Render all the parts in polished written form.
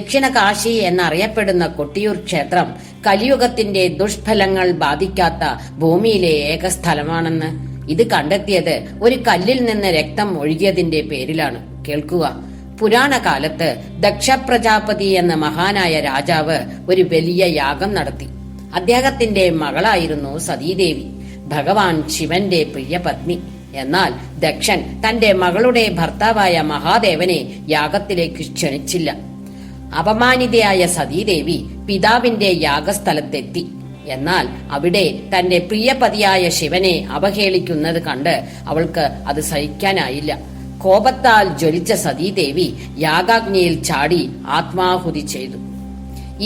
ദക്ഷിണ കാശി എന്നറിയപ്പെടുന്ന കൊട്ടിയൂർ ക്ഷേത്രം കലിയുഗത്തിന്റെ ദുഷ്ഫലങ്ങൾ ബാധിക്കാത്ത ഭൂമിയിലെ ഏക സ്ഥലമാണെന്ന് ഇത് കണ്ടെത്തിയത് ഒരു കല്ലിൽ നിന്ന് രക്തം ഒഴുകിയതിന്റെ പേരിലാണ്. കേൾക്കുക. പുരാണ കാലത്ത് ദക്ഷ പ്രജാപതി എന്ന മഹാനായ രാജാവ് ഒരു വലിയ യാഗം നടത്തി. അദ്ദേഹത്തിന്റെ മകളായിരുന്നു സതീദേവി, ഭഗവാൻ ശിവന്റെ പ്രിയ പത്നി. എന്നാൽ ദക്ഷൻ തന്റെ മകളുടെ ഭർത്താവായ മഹാദേവനെ യാഗത്തിലേക്ക് ക്ഷണിച്ചില്ല. അപമാനിതയായ സതീദേവി പിതാവിന്റെ യാഗസ്ഥലത്തെത്തി. എന്നാൽ അവിടെ തന്റെ പ്രിയപതിയായ ശിവനെ അവഹേളിക്കുന്നത് കണ്ട് അവൾക്ക് അത് സഹിക്കാനായില്ല. കോപത്താൽ ജ്വലിച്ച സതീദേവി യാഗാഗ്നിയിൽ ചാടി ആത്മാഹുതി ചെയ്തു.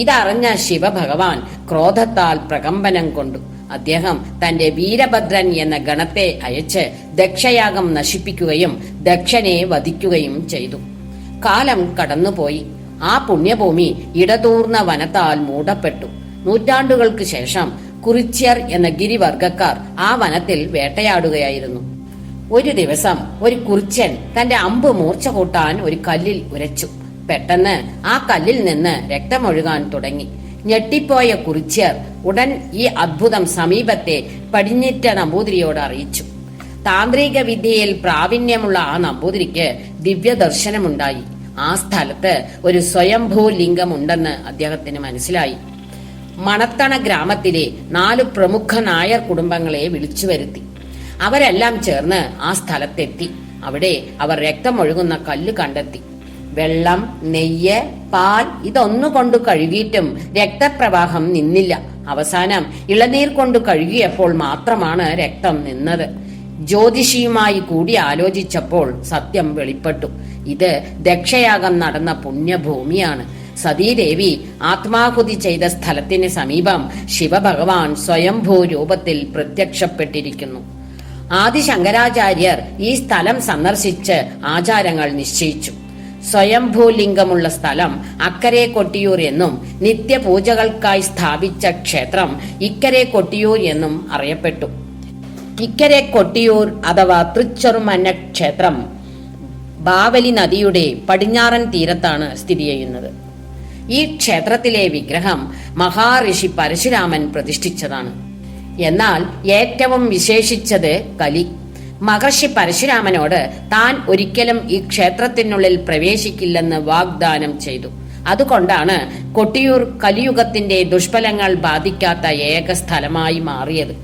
ഇതറിഞ്ഞ ശിവഭഗവാൻ ക്രോധത്താൽ പ്രകമ്പനം കൊണ്ടു. അദ്ദേഹം തന്റെ വീരഭദ്രൻ എന്ന ഗണത്തെ അയച്ച് ദക്ഷയാഗം നശിപ്പിക്കുകയും ദക്ഷനെ വധിക്കുകയും ചെയ്തു. കാലം കടന്നുപോയി. ആ പുണ്യഭൂമി ഇടതൂർന്ന വനത്താൽ മൂടപ്പെട്ടു. നൂറ്റാണ്ടുകൾക്ക് ശേഷം കുറിച്യർ എന്ന ഗിരിവർഗക്കാർ ആ വനത്തിൽ വേട്ടയാടുകയായിരുന്നു. ഒരു ദിവസം ഒരു കുറിച്യൻ തന്റെ അമ്പ് മൂർച്ച കൂട്ടാൻ ഒരു കല്ലിൽ ഉരച്ചു. പെട്ടെന്ന് ആ കല്ലിൽ നിന്ന് രക്തമൊഴുകാൻ തുടങ്ങി. ഞെട്ടിപ്പോയ കുറിച്യർ ഉടൻ ഈ അത്ഭുതം സമീപത്തെ പടിഞ്ഞിറ്റ നമ്പൂതിരിയോട് അറിയിച്ചു. താന്ത്രിക വിദ്യയിൽ പ്രാവീണ്യമുള്ള ആ നമ്പൂതിരിക്ക് ദിവ്യദർശനമുണ്ടായി. ആ സ്ഥലത്ത് ഒരു സ്വയംഭൂ ലിംഗമുണ്ടെന്ന് അദ്ദേഹത്തിന് മനസ്സിലായി. മണത്തണ ഗ്രാമത്തിലെ 4 പ്രമുഖ നായർ കുടുംബങ്ങളെ വിളിച്ചു വരുത്തി. അവരെല്ലാം ചേർന്ന് ആ സ്ഥലത്തെത്തി. അവിടെ അവർ രക്തമൊഴുകുന്ന കല്ല് കണ്ടെത്തി. വെള്ളം, നെയ്യ്, പാൽ ഇതൊന്നുകൊണ്ടു കഴുകിയിട്ടും രക്തപ്രവാഹം നിന്നില്ല. അവസാനം ഇളനീർ കൊണ്ട് കഴുകിയപ്പോൾ മാത്രമാണ് രക്തം നിന്നത്. ജ്യോതിഷിയുമായി കൂടി ആലോചിച്ചപ്പോൾ സത്യം വെളിപ്പെട്ടു. ഇത് ദക്ഷയാഗം നടന്ന പുണ്യഭൂമിയാണ്. സതീദേവി ആത്മാഹുതി ചെയ്ത സ്ഥലത്തിന് സമീപം ശിവഭഗവാൻ സ്വയംഭൂ രൂപത്തിൽ പ്രത്യക്ഷപ്പെട്ടിരിക്കുന്നു. ആദിശങ്കരാചാര്യർ ഈ സ്ഥലം സന്ദർശിച്ച് ആചാരങ്ങൾ നിശ്ചയിച്ചു. സ്വയംഭൂലിംഗമുള്ള സ്ഥലം അക്കരെ കൊട്ടിയൂർ എന്നും നിത്യപൂജകൾക്കായി സ്ഥാപിച്ച ക്ഷേത്രം ഇക്കരെ കൊട്ടിയൂർ എന്നും അറിയപ്പെട്ടു. ഇക്കരെ കൊട്ടിയൂർ അഥവാ തൃച്ചെറുമന്ന ക്ഷേത്രം ബാവലി നദിയുടെ പടിഞ്ഞാറൻ തീരത്താണ് സ്ഥിതി ചെയ്യുന്നത്. ഈ ക്ഷേത്രത്തിലെ വിഗ്രഹം മഹാഋഷി പരശുരാമൻ പ്രതിഷ്ഠിച്ചതാണ്. എന്നാൽ ഏറ്റവും വിശേഷിച്ചത് കലി. മഹർഷി പരശുരാമനോട് താൻ ഒരിക്കലും ഈ ക്ഷേത്രത്തിനുള്ളിൽ പ്രവേശിക്കില്ലെന്ന് വാഗ്ദാനം ചെയ്തു. അതുകൊണ്ടാണ് കൊട്ടിയൂർ കലിയുഗത്തിന്റെ ദുഷ്ഫലങ്ങൾ ബാധിക്കാത്ത ഏക സ്ഥലമായി മാറിയത്.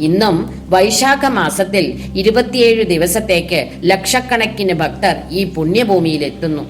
ഇന്നും വൈശാഖ മാസത്തിൽ 27 ദിവസത്തേക്ക് ലക്ഷക്കണക്കിന് ഭക്തർ ഈ പുണ്യഭൂമിയിൽ എത്തുന്നു.